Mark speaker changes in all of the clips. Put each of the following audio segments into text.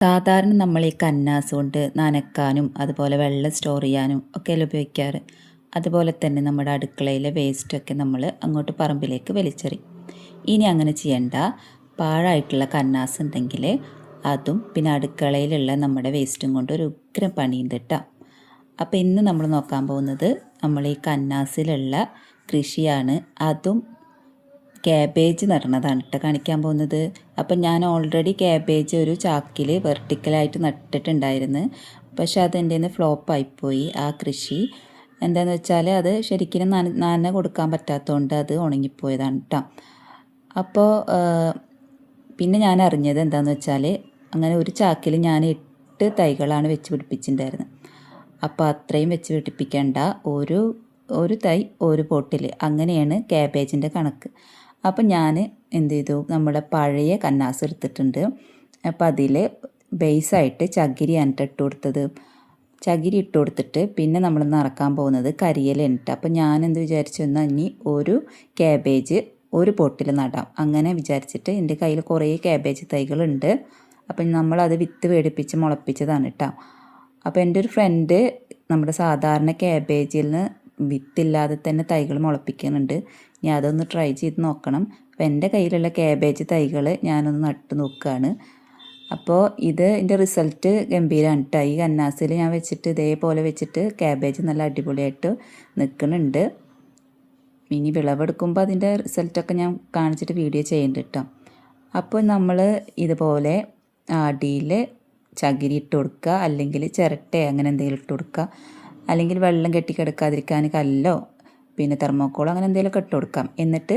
Speaker 1: സാധാരണ നമ്മൾ ഈ കന്നാസ് കൊണ്ട് നനയ്ക്കാനും അതുപോലെ വെള്ളം സ്റ്റോർ ചെയ്യാനും ഒക്കെയല്ലേ ഉപയോഗിക്കാറ്. അതുപോലെ തന്നെ നമ്മുടെ അടുക്കളയിലെ വേസ്റ്റൊക്കെ നമ്മൾ അങ്ങോട്ട് പറമ്പിലേക്ക് വലിച്ചെറിയും. ഇനി അങ്ങനെ ചെയ്യണ്ട. പാഴായിട്ടുള്ള കന്നാസ് ഉണ്ടെങ്കിൽ അതും പിന്നെ അടുക്കളയിലുള്ള നമ്മുടെ വേസ്റ്റും കൊണ്ട് ഒരു ഉഗ്രം പണിയുണ്ട് കേട്ടോ. അപ്പോൾ ഇന്ന് നമ്മൾ നോക്കാൻ പോകുന്നത് നമ്മൾ ഈ കന്നാസിലുള്ള കൃഷിയാണ്. അതും ക്യാബേജ് നടണതാണ് കേട്ടോ കാണിക്കാൻ പോകുന്നത്. അപ്പം ഞാൻ ഓൾറെഡി ക്യാബേജ് ഒരു ചാക്കിൽ വെർട്ടിക്കലായിട്ട് നട്ടിട്ടുണ്ടായിരുന്നു. പക്ഷെ അതെൻ്റെ നിന്ന് ഫ്ലോപ്പായിപ്പോയി ആ കൃഷി. എന്താണെന്ന് വെച്ചാൽ അത് ശരിക്കും നന കൊടുക്കാൻ പറ്റാത്തതുകൊണ്ട് അത് ഉണങ്ങിപ്പോയതാണ് കേട്ടോ. അപ്പോൾ പിന്നെ ഞാൻ അറിഞ്ഞത് എന്താണെന്ന് വെച്ചാൽ അങ്ങനെ ഒരു ചാക്കിൽ ഞാൻ 8 തൈകളാണ് വെച്ച് പിടിപ്പിച്ചിട്ടുണ്ടായിരുന്നത്. അപ്പോൾ അത്രയും വെച്ച് പിടിപ്പിക്കേണ്ട, ഒരു തൈ ഒരു പോട്ടിൽ, അങ്ങനെയാണ് ക്യാബേജിൻ്റെ കണക്ക്. അപ്പം ഞാൻ എന്ത് ചെയ്തു, നമ്മുടെ പഴയ കന്നാസ് എടുത്തിട്ടുണ്ട്. അപ്പം അതിൽ ബേസായിട്ട് ചകിരിയാണ് ഇട്ട് കൊടുത്തത്. ചകിരി ഇട്ട് കൊടുത്തിട്ട് പിന്നെ നമ്മൾ നിറക്കാൻ പോകുന്നത് കരിയില ഇട്ട്. അപ്പം ഞാൻ എന്ത് വിചാരിച്ചു എന്നാൽ ഇനി ഒരു ക്യാബേജ് ഒരു പോട്ടിൽ നടാം, അങ്ങനെ വിചാരിച്ചിട്ട് എൻ്റെ കയ്യിൽ കുറേ ക്യാബേജ് തൈകളുണ്ട്. അപ്പം നമ്മളത് വിത്ത് മേടിപ്പിച്ച് മുളപ്പിച്ചതാണ് കേട്ടോ. അപ്പോൾ എൻ്റെ ഒരു ഫ്രണ്ട് നമ്മുടെ സാധാരണ ക്യാബേജിൽ നിന്ന് വിത്തില്ലാതെ തന്നെ തൈകൾ മുളപ്പിക്കുന്നുണ്ട്. ഇനി അതൊന്ന് ട്രൈ ചെയ്ത് നോക്കണം. അപ്പോൾ എൻ്റെ കയ്യിലുള്ള ക്യാബേജ് തൈകൾ ഞാനൊന്ന് നട്ട് നോക്കുകയാണ്. അപ്പോൾ എൻ്റെ റിസൾട്ട് ഗംഭീരമാണ് കേട്ടോ. ഈ കന്നാസിൽ ഞാൻ വെച്ചിട്ട് ഇതേപോലെ വെച്ചിട്ട് ക്യാബേജ് നല്ല അടിപൊളിയായിട്ട് നിൽക്കുന്നുണ്ട്. ഇനി വിളവെടുക്കുമ്പോൾ അതിൻ്റെ റിസൾട്ടൊക്കെ ഞാൻ കാണിച്ചിട്ട് വീഡിയോ ചെയ്യുന്നുണ്ട് കേട്ടോ. അപ്പോൾ നമ്മൾ ഇതുപോലെ അടിയിൽ ചകിരി ഇട്ട് കൊടുക്കുക, അല്ലെങ്കിൽ ചിരട്ട അങ്ങനെ എന്തെങ്കിലും ഇട്ട് കൊടുക്കുക, അല്ലെങ്കിൽ വെള്ളം കെട്ടിക്കിടക്കാതിരിക്കാൻ കല്ലോ പിന്നെ തെർമോക്കോളോ അങ്ങനെ എന്തെങ്കിലുമൊക്കെ ഇട്ട് കൊടുക്കാം. എന്നിട്ട്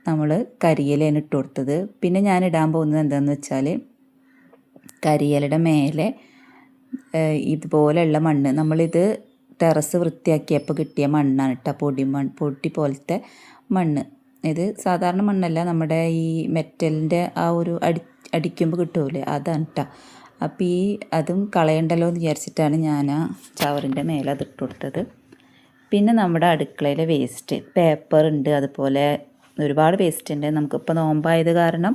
Speaker 1: നമ്മൾ കരിയിലയാണ് ഇട്ട് കൊടുത്തത്. പിന്നെ ഞാൻ ഇടാൻ പോകുന്നത് എന്താണെന്ന് വെച്ചാൽ കരിയിലയുടെ മേലെ ഇതുപോലെയുള്ള മണ്ണ്, നമ്മളിത് ടെറസ് വൃത്തിയാക്കിയപ്പോൾ കിട്ടിയ മണ്ണാണ് കേട്ടോ. പൊടി പോലത്തെ മണ്ണ്. ഇത് സാധാരണ മണ്ണല്ല, നമ്മുടെ ഈ മെറ്റലിൻ്റെ ആ ഒരു അടിക്കുമ്പോൾ കിട്ടൂലേ, അതാണ് കേട്ടോ. അപ്പോൾ അതും കളയണ്ടല്ലോ എന്ന് വിചാരിച്ചിട്ടാണ് ഞാൻ ആ ചവറിൻ്റെ മേലെ അതിട്ട് കൊടുത്തത്. പിന്നെ നമ്മുടെ അടുക്കളയിലെ വേസ്റ്റ് പേപ്പർ ഉണ്ട്, അതുപോലെ ഒരുപാട് വേസ്റ്റ് ഉണ്ട്. നമുക്കിപ്പോൾ നോമ്പായത് കാരണം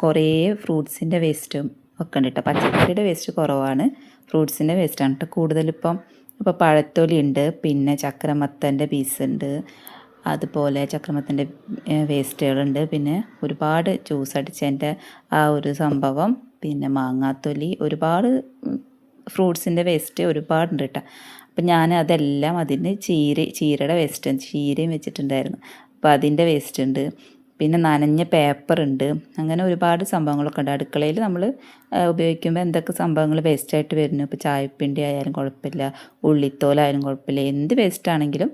Speaker 1: കുറേ ഫ്രൂട്ട്സിൻ്റെ വേസ്റ്റും ഒക്കെ ഉണ്ട് കേട്ടോ. പച്ചക്കറിയുടെ വേസ്റ്റ് കുറവാണ്, ഫ്രൂട്ട്സിൻ്റെ വേസ്റ്റാണ് കേട്ടോ കൂടുതലിപ്പം. ഇപ്പോൾ പഴത്തൊലി ഉണ്ട്, പിന്നെ ചക്രമത്തൻ്റെ പീസ് ഉണ്ട്, അതുപോലെ ചക്രമത്തൻ്റെ വേസ്റ്റുകളുണ്ട്, പിന്നെ ഒരുപാട് ജ്യൂസ് അടിച്ചതിൻ്റെ ആ ഒരു സംഭവം, പിന്നെ മാങ്ങാത്തൊലി, ഒരുപാട് ഫ്രൂട്ട്സിൻ്റെ വേസ്റ്റ് ഒരുപാടുണ്ട് കേട്ടോ. അപ്പം ഞാൻ അതെല്ലാം അതിന് ചീരയുടെ വേസ്റ്റ്, ചീരയും വെച്ചിട്ടുണ്ടായിരുന്നു, അപ്പോൾ അതിൻ്റെ വേസ്റ്റ് ഉണ്ട്. പിന്നെ നനഞ്ഞ പേപ്പറുണ്ട്, അങ്ങനെ ഒരുപാട് സംഭവങ്ങളൊക്കെ ഉണ്ട്. അടുക്കളയിൽ നമ്മൾ ഉപയോഗിക്കുമ്പോൾ എന്തൊക്കെ സംഭവങ്ങൾ വേസ്റ്റായിട്ട് വരുന്നു, ഇപ്പോൾ ചായപ്പിണ്ടി ആയാലും കുഴപ്പമില്ല, ഉള്ളിത്തോലായാലും കുഴപ്പമില്ല, എന്ത് വേസ്റ്റാണെങ്കിലും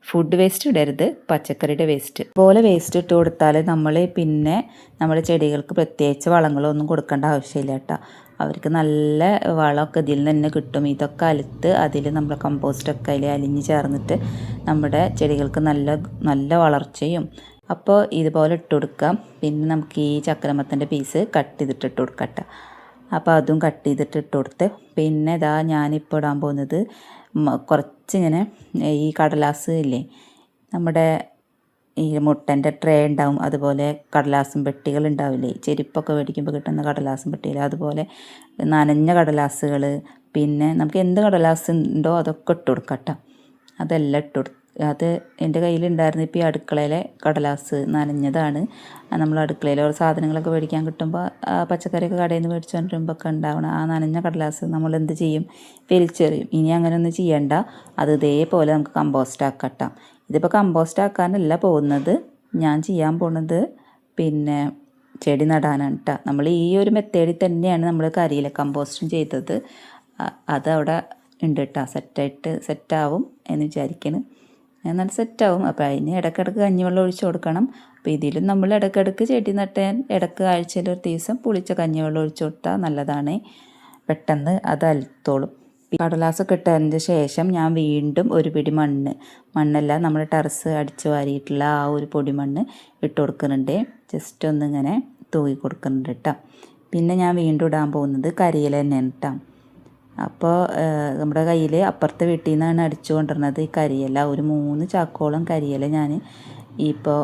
Speaker 1: ഫുഡ് വേസ്റ്റ് ഇടരുത്, പച്ചക്കറിയുടെ വേസ്റ്റ് പോലെ വേസ്റ്റ് ഇട്ട് കൊടുത്താൽ നമ്മൾ പിന്നെ നമ്മുടെ ചെടികൾക്ക് പ്രത്യേകിച്ച് വളങ്ങളൊന്നും കൊടുക്കേണ്ട ആവശ്യമില്ല കേട്ടോ. അവർക്ക് നല്ല വളമൊക്കെ ഇതിൽ നിന്ന് തന്നെ കിട്ടും. ഇതൊക്കെ അലുത്ത് അതിൽ നമ്മുടെ കമ്പോസ്റ്റൊക്കെ അതിൽ അലിഞ്ഞ് ചേർന്നിട്ട് നമ്മുടെ ചെടികൾക്ക് നല്ല നല്ല വളർച്ചയും. അപ്പോൾ ഇതുപോലെ ഇട്ട് കൊടുക്കാം. പിന്നെ നമുക്ക് ഈ ചക്രമത്തൻ്റെ പീസ് കട്ട് ചെയ്തിട്ട് ഇട്ട് കൊടുക്കാം കേട്ടോ. അപ്പോൾ അതും കട്ട് ചെയ്തിട്ട് ഇട്ട് കൊടുത്ത്, പിന്നെ ഇതാ ഞാനിപ്പോൾ ഇടാൻ പോകുന്നത് കുറച്ചിങ്ങനെ ഈ കടലാസ് ഇല്ലേ, നമ്മുടെ ഈ മുട്ടൻ്റെ ട്രേ ഉണ്ടാവും, അതുപോലെ കടലാസും പെട്ടികൾ ഉണ്ടാവില്ലേ, ചെരുപ്പൊക്കെ മേടിക്കുമ്പോൾ കിട്ടുന്ന കടലാസും പെട്ടികൾ, അതുപോലെ നനഞ്ഞ കടലാസുകൾ, പിന്നെ നമുക്ക് എന്ത് കടലാസ് ഉണ്ടോ അതൊക്കെ ഇട്ട് കൊടുക്കാം കേട്ടോ. അതെല്ലാം ഇട്ട് കൊടുത്ത് അത് എൻ്റെ കയ്യിലുണ്ടായിരുന്നു. ഇപ്പോൾ ഈ അടുക്കളയിലെ കടലാസ് നനഞ്ഞതാണ്. നമ്മൾ അടുക്കളയിൽ ഓരോ സാധനങ്ങളൊക്കെ മേടിക്കാൻ കിട്ടുമ്പോൾ പച്ചക്കറിയൊക്കെ കടയിൽ നിന്ന് മേടിച്ചു കൊണ്ടുവരുമ്പോൾ ഒക്കെ ഉണ്ടാവണം ആ നനഞ്ഞ കടലാസ് നമ്മൾ എന്ത് ചെയ്യും, വലിച്ചെറിയും. ഇനി അങ്ങനെയൊന്നും ചെയ്യണ്ട, അത് ഇതേപോലെ നമുക്ക് കമ്പോസ്റ്റ് ആക്കട്ടാം. ഇതിപ്പോൾ കമ്പോസ്റ്റ് ആക്കാനല്ല പോകുന്നത്, ഞാൻ ചെയ്യാൻ പോകുന്നത് പിന്നെ ചെടി നടാനാണ് കേട്ടോ. നമ്മൾ ഈ ഒരു മെത്തേഡിൽ തന്നെയാണ് നമ്മൾ കരിയില കമ്പോസ്റ്റും ചെയ്തത്. അതവിടെ ഉണ്ട് കേട്ടോ, സെറ്റാവും എന്ന് വിചാരിക്കണം. എന്നാൽ സെറ്റാവും. അപ്പോൾ അതിന് ഇടയ്ക്കിടയ്ക്ക് കഞ്ഞിവെള്ളം ഒഴിച്ച് കൊടുക്കണം. അപ്പോൾ ഇതിലും നമ്മൾ ഇടയ്ക്കിടയ്ക്ക് ചെടി നട്ടാൻ ഇടയ്ക്ക് ആഴ്ചയിൽ ഒരു ദിവസം പുളിച്ച കഞ്ഞിവെള്ളം ഒഴിച്ച് കൊടുത്താൽ നല്ലതാണ്, പെട്ടെന്ന് അത് അലുത്തോളും. കടലാസൊക്കെ ഇട്ടതിന് ശേഷം ഞാൻ വീണ്ടും ഒരു പിടി മണ്ണല്ല നമ്മൾ ടെറസ് അടിച്ച് വാരിയിട്ടുള്ള ആ ഒരു പൊടിമണ്ണ് ഇട്ട് കൊടുക്കുന്നുണ്ട്. ജസ്റ്റ് ഒന്നിങ്ങനെ തൂക്കി കൊടുക്കുന്നുണ്ട് കേട്ടോ. പിന്നെ ഞാൻ വീണ്ടും ഇടാൻ പോകുന്നത് കരിയില തന്നെയാണ് കേട്ടോ. അപ്പോൾ നമ്മുടെ കയ്യിൽ അപ്പുറത്തെ വീട്ടിൽ നിന്നാണ് അടിച്ചു കൊണ്ടിരുന്നത് ഈ കരിയില. ഒരു 3 ചാക്കോളം കരിയില ഞാൻ ഇപ്പോൾ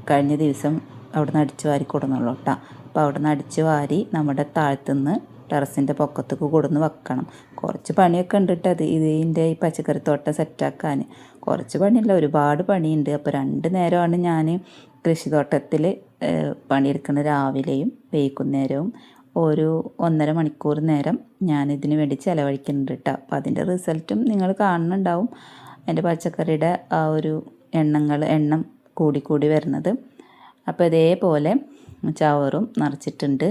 Speaker 1: കഴിഞ്ഞ ദിവസം അവിടെ നിന്ന് അടിച്ചു വാരി കൊടുക്കുന്നുള്ളൂ കേട്ടോ. അപ്പോൾ അവിടെ നിന്ന് അടിച്ച് വാരി നമ്മുടെ താഴത്തുനിന്ന് ടെറസിൻ്റെ പൊക്കത്തേക്ക് കൊടുന്ന് വെക്കണം. കുറച്ച് പണിയൊക്കെ ഉണ്ട് കേട്ടോ ഇതിൻ്റെ ഈ പച്ചക്കറിത്തോട്ടം സെറ്റാക്കാൻ. കുറച്ച് പണിയില്ല, ഒരുപാട് പണിയുണ്ട്. അപ്പോൾ 2 നേരമാണ് ഞാൻ കൃഷിത്തോട്ടത്തിൽ പണിയെടുക്കുന്നത്. രാവിലെയും വൈകുന്നേരവും ഒരു 1.5 മണിക്കൂർ നേരം ഞാൻ ഇതിന് വേണ്ടി ചിലവഴിക്കുന്നുണ്ട് കേട്ടോ. അപ്പോൾ അതിൻ്റെ റിസൾട്ടും നിങ്ങൾ കാണുന്നുണ്ടാവും. എൻ്റെ പച്ചക്കറിയുടെ ആ ഒരു എണ്ണം കൂടി വരുന്നത്. അപ്പോൾ ഇതേപോലെ ചവറും നിറച്ചിട്ടുണ്ട്.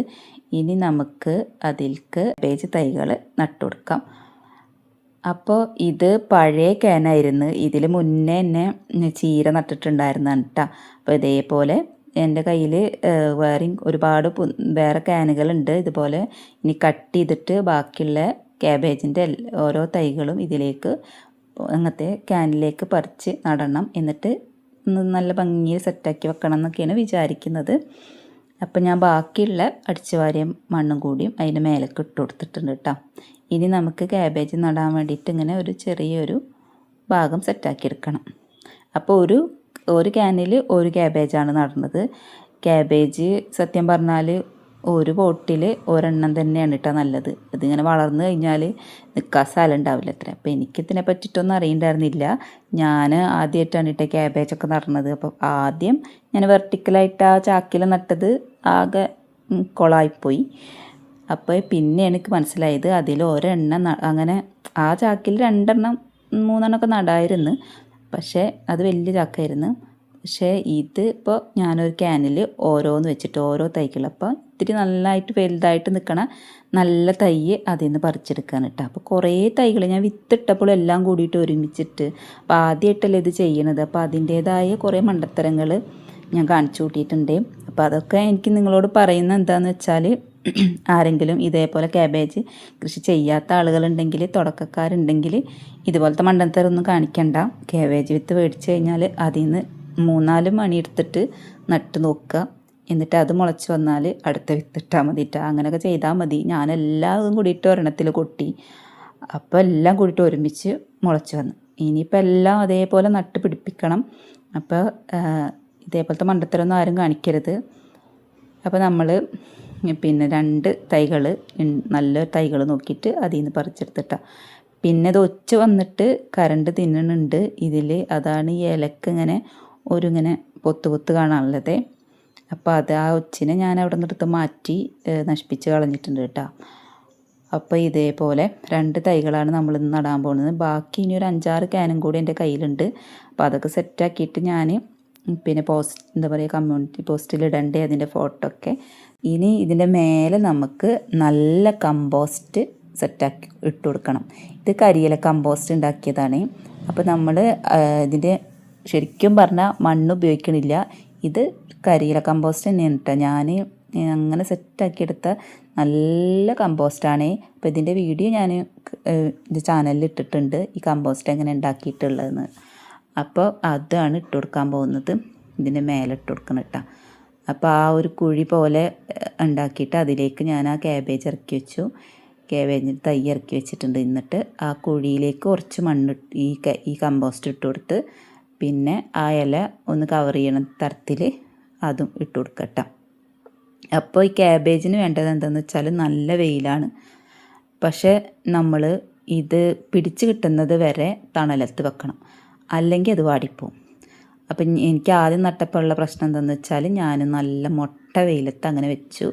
Speaker 1: ഇനി നമുക്ക് അതിൽക്ക് കാബേജ് തൈകൾ നട്ടുകൊടുക്കാം. അപ്പോൾ ഇത് പഴയ ക്യാനായിരുന്നു. ഇതിൽ മുന്നേ തന്നെ ചീര നട്ടിട്ടുണ്ടായിരുന്നാണ് കേട്ടോ. അപ്പോൾ ഇതേപോലെ എൻ്റെ കയ്യിൽ ഒരുപാട് വേറെ ക്യാനുകളുണ്ട്. ഇതുപോലെ ഇനി കട്ട് ചെയ്തിട്ട് ബാക്കിയുള്ള ക്യാബേജിൻ്റെ ഓരോ തൈകളും ഇതിലേക്ക് അങ്ങനത്തെ ക്യാനിലേക്ക് പറിച്ച് നടണം. എന്നിട്ട് നല്ല ഭംഗിയിൽ സെറ്റാക്കി വെക്കണം എന്നൊക്കെയാണ് വിചാരിക്കുന്നത്. അപ്പം ഞാൻ ബാക്കിയുള്ള അടിച്ചു വാരിയ മണ്ണും കൂടിയും അതിൻ്റെ മേലേക്ക് ഇട്ട് കൊടുത്തിട്ടുണ്ട് കേട്ടോ. ഇനി നമുക്ക് ക്യാബേജ് നടാൻ വേണ്ടിയിട്ട് ഇങ്ങനെ ഒരു ചെറിയൊരു ഭാഗം സെറ്റാക്കി എടുക്കണം. അപ്പോൾ ഒരു ക്യാനിൽ ഒരു ക്യാബേജാണ് നടുന്നത്. ക്യാബേജ് സത്യം പറഞ്ഞാൽ ഒരു പോട്ടിൽ ഒരെണ്ണം തന്നെയാണ് കേട്ടോ നല്ലത്. ഇതിങ്ങനെ വളർന്നു കഴിഞ്ഞാൽ നിൽക്കാൻ സ്ഥലം ഉണ്ടാവില്ല അത്ര. അപ്പോൾ എനിക്കിതിനെ പറ്റിയിട്ടൊന്നും അറിയണ്ടായിരുന്നില്ല. ഞാൻ ആദ്യമായിട്ടാണ് കേട്ടോ ക്യാബേജൊക്കെ നടണത്. അപ്പോൾ ആദ്യം ഞാൻ വെർട്ടിക്കലായിട്ട് ആ ചാക്കിൽ നട്ടത് ആകെ കുളമായിപ്പോയി. അപ്പോൾ പിന്നെ എനിക്ക് മനസ്സിലായത് അതിൽ ഒരെണ്ണം അങ്ങനെ ആ ചാക്കിൽ 2-3 നടായിരുന്നു. പക്ഷേ അത് വലിയ ചാക്കായിരുന്നു. പക്ഷേ ഇത് ഇപ്പോൾ ഞാനൊരു ക്യാനിൽ ഓരോന്ന് വെച്ചിട്ട് ഓരോ തൈകൾ, അപ്പോൾ ഇത്തിരി നല്ലതായിട്ട് വലുതായിട്ട് നിൽക്കണ നല്ല തൈ അതിൽ നിന്ന് പറിച്ചെടുക്കാൻ കേട്ടോ. അപ്പോൾ കുറേ തൈകൾ ഞാൻ വിത്തിട്ടപ്പോൾ എല്ലാം കൂടിയിട്ട് ഒരുമിച്ചിട്ട്, അപ്പോൾ ആദ്യമായിട്ടല്ലേ ഇത് ചെയ്യണത്. അപ്പോൾ അതിൻ്റേതായ കുറേ മണ്ടത്തരങ്ങൾ ഞാൻ കാണിച്ചു കൂട്ടിയിട്ടുണ്ട്. അപ്പോൾ അതൊക്കെ എനിക്ക് നിങ്ങളോട് പറയുന്നത് എന്താണെന്ന് വെച്ചാൽ, ആരെങ്കിലും ഇതേപോലെ ക്യാബേജ് കൃഷി ചെയ്യാത്ത ആളുകളുണ്ടെങ്കിൽ, തുടക്കക്കാരുണ്ടെങ്കിൽ ഇതുപോലത്തെ മണ്ടത്തരമൊന്നും കാണിക്കണ്ട. ക്യാബേജ് വിത്ത് മേടിച്ച് കഴിഞ്ഞാൽ അതിൽ നിന്ന് 3-4 മണി എടുത്തിട്ട് നട്ട് നോക്കുക. എന്നിട്ട് അത് മുളച്ച് വന്നാൽ അടുത്ത വിത്തിട്ടാൽ മതിയിട്ട് അങ്ങനെയൊക്കെ ചെയ്താൽ മതി. ഞാനെല്ലാം കൂടിയിട്ട് ഒരെണ്ണത്തിൽ കൊട്ടി. അപ്പോൾ എല്ലാം കൂടിയിട്ട് ഒരുമിച്ച് മുളച്ച് വന്നു. ഇനിയിപ്പോൾ എല്ലാം അതേപോലെ നട്ട് പിടിപ്പിക്കണം. അപ്പോൾ ഇതേപോലത്തെ മണ്ടത്തരമൊന്നും ആരും കാണിക്കരുത്. അപ്പോൾ നമ്മൾ പിന്നെ 2 തൈകൾ നല്ല തൈകൾ നോക്കിയിട്ട് അതിൽ നിന്ന് പറിച്ചെടുത്തിട്ടാണ്. പിന്നെ ഇത് ഒച്ച വന്നിട്ട് കറണ്ട് തിന്നണുണ്ട് ഇതിൽ. അതാണ് ഈ ഇലക്ക് ഇങ്ങനെ പൊത്ത് കാണാനുള്ളത്. അപ്പോൾ അത് ആ ഒച്ചിനെ ഞാൻ അവിടെ നിന്ന് എടുത്ത് മാറ്റി നശിപ്പിച്ച് കളഞ്ഞിട്ടുണ്ട് കേട്ടോ. അപ്പോൾ ഇതേപോലെ 2 തൈകളാണ് നമ്മൾ ഇന്ന് നടാൻ പോകുന്നത്. ബാക്കി ഇനി ഒരു 5-6 ക്യാനും കൂടി എൻ്റെ കയ്യിലുണ്ട്. അപ്പോൾ അതൊക്കെ സെറ്റാക്കിയിട്ട് ഞാൻ പിന്നെ കമ്മ്യൂണിറ്റി പോസ്റ്റിൽ ഇടണ്ടേ അതിൻ്റെ ഫോട്ടോ ഒക്കെ. ഇനി ഇതിൻ്റെ മേലെ നമുക്ക് നല്ല കമ്പോസ്റ്റ് സെറ്റാക്കി ഇട്ട് കൊടുക്കണം. ഇത് കരിയില കമ്പോസ്റ്റ് ഉണ്ടാക്കിയതാണ്. അപ്പോൾ നമ്മൾ ഇതിൻ്റെ ശരിക്കും പറഞ്ഞാൽ മണ്ണ് ഉപയോഗിക്കണില്ല. ഇത് കരിയില കമ്പോസ്റ്റ് തന്നെയാണ് കേട്ടോ. ഞാൻ അങ്ങനെ സെറ്റാക്കിയെടുത്ത നല്ല കമ്പോസ്റ്റാണ്. അപ്പോൾ ഇതിൻ്റെ വീഡിയോ ഞാൻ ഇത് ചാനലിൽ ഇട്ടിട്ടുണ്ട്, ഈ കമ്പോസ്റ്റ് എങ്ങനെ ഉണ്ടാക്കിയിട്ടുള്ളതെന്ന്. അപ്പോൾ അതാണ് ഇട്ട് കൊടുക്കാൻ പോകുന്നത്. ഇതിൻ്റെ മേലെ ഇട്ട് കൊടുക്കണം കേട്ടോ. അപ്പോൾ ആ ഒരു കുഴി പോലെ ഉണ്ടാക്കിയിട്ട് അതിലേക്ക് ഞാൻ ആ ക്യാബേജ് ഇറക്കി വെച്ചു. ക്യാബേജിൻ്റെ തൈ ഇറക്കി വെച്ചിട്ടുണ്ട്. എന്നിട്ട് ആ കുഴിയിലേക്ക് കുറച്ച് മണ്ണ് ഈ കമ്പോസ്റ്റ് ഇട്ട് കൊടുത്ത്, പിന്നെ ആ ഇല ഒന്ന് കവർ ചെയ്യണ തരത്തിൽ അതും ഇട്ട് കൊടുക്കട്ടോ. അപ്പോൾ ഈ ക്യാബേജിന് വേണ്ടത് എന്താണെന്ന് വെച്ചാൽ നല്ല വെയിലാണ്. പക്ഷേ നമ്മൾ ഇത് പിടിച്ച് കിട്ടുന്നത് വരെ തണലത്ത് വെക്കണം, അല്ലെങ്കിൽ അത് വാടിപ്പോവും. അപ്പം എനിക്ക് ആദ്യം നട്ടപ്പോൾ ഉള്ള പ്രശ്നം എന്താണെന്ന് വെച്ചാൽ ഞാൻ നല്ല മൊട്ട വെയിലത്ത് അങ്ങനെ വെച്ചു.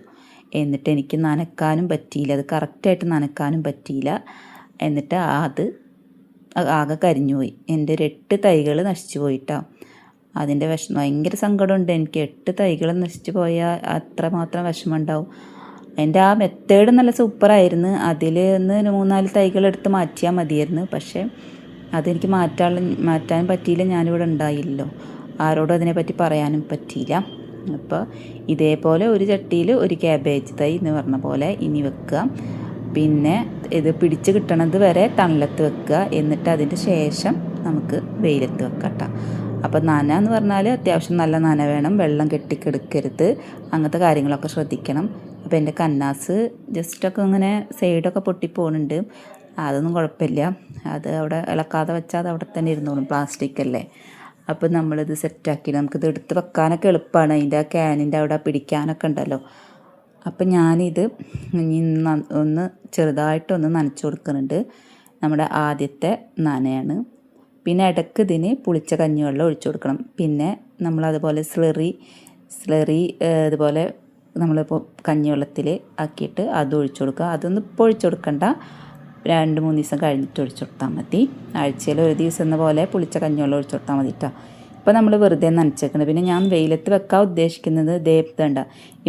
Speaker 1: എന്നിട്ട് എനിക്ക് നനക്കാനും പറ്റിയില്ല, അത് കറക്റ്റായിട്ട് നനക്കാനും പറ്റിയില്ല. എന്നിട്ട് അത് ആകെ കരിഞ്ഞുപോയി. എൻ്റെ ഒരു 8 തൈകൾ നശിച്ചു പോയിട്ടാണ്. അതിൻ്റെ വിഷമം ഭയങ്കര സങ്കടമുണ്ട് എനിക്ക്. 8 തൈകൾ നശിച്ചു പോയാൽ അത്രമാത്രം വിഷമം ഉണ്ടാവും. എൻ്റെ ആ മെത്തേഡ് നല്ല സൂപ്പറായിരുന്നു. അതിൽ നിന്ന് 3-4 തൈകൾ എടുത്ത് മാറ്റിയാൽ മതിയായിരുന്നു. പക്ഷേ അതെനിക്ക് മാറ്റാൻ പറ്റിയില്ല. ഞാനിവിടെ ഉണ്ടായില്ലല്ലോ, ആരോടും അതിനെപ്പറ്റി പറയാനും പറ്റിയില്ല. അപ്പോൾ ഇതേപോലെ ഒരു ചട്ടിയിൽ ഒരു ക്യാബേജ് തൈ എന്ന് പറഞ്ഞ പോലെ ഇനി വെക്കുക. പിന്നെ ഇത് പിടിച്ച് കിട്ടണത് വരെ തണലത്ത് വെക്കുക. എന്നിട്ട് അതിൻ്റെ ശേഷം നമുക്ക് വെയിലത്ത് വെക്കാം കേട്ടോ. അപ്പോൾ നന എന്ന് പറഞ്ഞാൽ അത്യാവശ്യം നല്ല നന വേണം, വെള്ളം കെട്ടിക്കെടുക്കരുത്, അങ്ങനത്തെ കാര്യങ്ങളൊക്കെ ശ്രദ്ധിക്കണം. അപ്പോൾ എൻ്റെ കന്നാസ് ജസ്റ്റൊക്കെ ഇങ്ങനെ സൈഡൊക്കെ പൊട്ടിപ്പോകുന്നുണ്ട്. അതൊന്നും കുഴപ്പമില്ല, അത് അവിടെ ഇളക്കാതെ വെച്ചാൽ അത് അവിടെ തന്നെ ഇരുന്നോളും, പ്ലാസ്റ്റിക് അല്ലേ. അപ്പോൾ നമ്മളിത് സെറ്റാക്കി നമുക്കിത് എടുത്ത് വെക്കാനൊക്കെ എളുപ്പമാണ്. അതിൻ്റെ ആ ക്യാനിൻ്റെ അവിടെ പിടിക്കാനൊക്കെ ഉണ്ടല്ലോ. അപ്പം ഞാനിത് ഒന്ന് ചെറുതായിട്ടൊന്ന് നനച്ച് കൊടുക്കുന്നുണ്ട്. നമ്മുടെ ആദ്യത്തെ നനയാണ്. പിന്നെ ഇടയ്ക്ക് ഇതിന് പുളിച്ച കഞ്ഞിവെള്ളം ഒഴിച്ചു കൊടുക്കണം. പിന്നെ നമ്മളതുപോലെ സ്ലറി അതുപോലെ നമ്മളിപ്പോൾ കഞ്ഞിവെള്ളത്തിൽ ആക്കിയിട്ട് അത് ഒഴിച്ചു കൊടുക്കുക. അതൊന്നും ഇപ്പോൾ ഒഴിച്ചു കൊടുക്കണ്ട, 2-3 ദിവസം കഴിഞ്ഞിട്ട് ഒഴിച്ചു കൊടുത്താൽ മതി. ആഴ്ചയിൽ ഒരു ദിവസം എന്ന പോലെ പുളിച്ച കഞ്ഞിവെള്ളം ഒഴിച്ചു കൊടുത്താൽ മതി കേട്ടോ. ഇപ്പോൾ നമ്മൾ വെറുതെ നനച്ചേക്കണം. പിന്നെ ഞാൻ വെയിലത്ത് വെക്കാൻ ഉദ്ദേശിക്കുന്നത് ദേപ്തണ്ട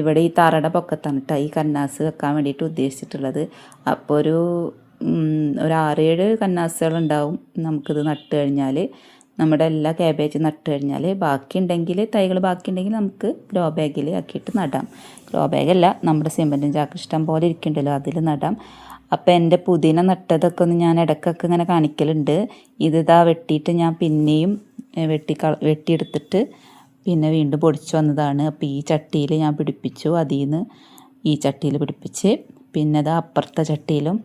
Speaker 1: ഇവിടെ ഈ തറയുടെ പൊക്കത്താണ് കേട്ടോ ഈ കന്നാസ് വെക്കാൻ വേണ്ടിയിട്ട് ഉദ്ദേശിച്ചിട്ടുള്ളത്. അപ്പോൾ ഒരു 6-7 കന്നാസുകളുണ്ടാവും നമുക്കിത് നട്ട് കഴിഞ്ഞാൽ. നമ്മുടെ എല്ലാ കാബേജ് നട്ട് കഴിഞ്ഞാൽ ബാക്കിയുണ്ടെങ്കിൽ തൈകൾ ബാക്കിയുണ്ടെങ്കിൽ നമുക്ക് ഗ്രോ ബാഗിൽ ആക്കിയിട്ട് നടാം. ഗ്രോ ബാഗല്ല, നമ്മുടെ സിമെൻറ്റും ചാക്ക് ഇഷ്ടം പോലെ ഇരിക്കുന്നുണ്ടല്ലോ, അതിൽ നടാം. അപ്പോൾ എൻ്റെ പുതിന നട്ടതൊക്കെ ഒന്ന് ഞാൻ ഇടയ്ക്കൊക്കെ ഇങ്ങനെ കാണിക്കലുണ്ട്. ഇതിതാ വെട്ടിയിട്ട് ഞാൻ പിന്നെയും വെട്ടിയെടുത്തിട്ട് പിന്നെ വീണ്ടും പൊടിച്ചു വന്നതാണ്. അപ്പോൾ ഈ ചട്ടിയിൽ ഞാൻ പിടിപ്പിച്ചു, അതിൽ നിന്ന് ഈ ചട്ടിയിൽ പിടിപ്പിച്ച് പിന്നെ അത് അപ്പുറത്തെ ചട്ടിയിലും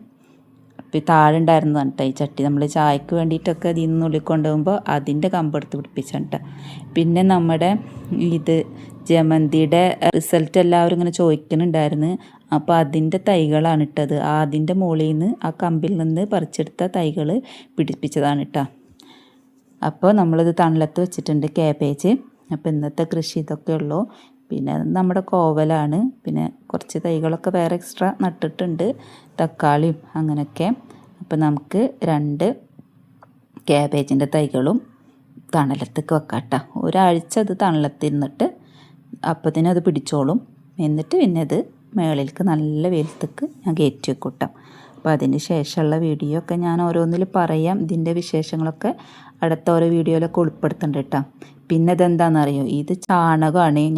Speaker 1: താഴെ ഉണ്ടായിരുന്നതാണ് കേട്ടോ ഈ ചട്ടി. നമ്മൾ ചായക്ക് വേണ്ടിയിട്ടൊക്കെ അതിൽ നിന്ന് ഉള്ളിൽ കൊണ്ടുപോകുമ്പോൾ അതിൻ്റെ കമ്പെടുത്ത് പിടിപ്പിച്ചാണ് കേട്ടോ. പിന്നെ നമ്മുടെ ഇത് ജമന്തിയുടെ റിസൾട്ട് എല്ലാവരും ഇങ്ങനെ ചോദിക്കുന്നുണ്ടായിരുന്നു. അപ്പോൾ അതിൻ്റെ തൈകളാണ് ഇട്ടത്. അതിൻ്റെ മുകളിൽ നിന്ന് ആ കമ്പിൽ നിന്ന് പറിച്ചെടുത്ത തൈകൾ പിടിപ്പിച്ചതാണ് കേട്ടോ. അപ്പോൾ നമ്മളിത് തണലത്ത് വെച്ചിട്ടുണ്ട് കാബേജ്. അപ്പോൾ ഇന്നത്തെ കൃഷി ഇതൊക്കെ ഉള്ളൂ. പിന്നെ നമ്മുടെ കോവലാണ്. പിന്നെ കുറച്ച് തൈകളൊക്കെ വേറെ എക്സ്ട്രാ നട്ടിട്ടുണ്ട്, തക്കാളിയും അങ്ങനെയൊക്കെ. അപ്പോൾ നമുക്ക് 2 കാബേജിൻ്റെ തൈകളും തണലത്തേക്ക് വെക്കാം കേട്ടോ. ഒരാഴ്ച അത് തണലത്തിരുന്നിട്ട് അപ്പത്തിന് അത് പിടിച്ചോളും. എന്നിട്ട് പിന്നെ അത് മേളിലേക്ക് നല്ല വെയിലത്തേക്ക് ഞാൻ കയറ്റി വെക്കും കേട്ടോ. അപ്പോൾ അതിന് ശേഷമുള്ള വീഡിയോ ഒക്കെ ഞാൻ ഓരോന്നിൽ പറയാം. ഇതിൻ്റെ വിശേഷങ്ങളൊക്കെ അടുത്ത ഓരോ വീഡിയോയിലൊക്കെ ഉൾപ്പെടുത്തുന്നുണ്ട് കേട്ടോ. പിന്നെ ഇതെന്താണെന്നറിയോ, ഇത് ചാണകമാണ്. ഞാൻ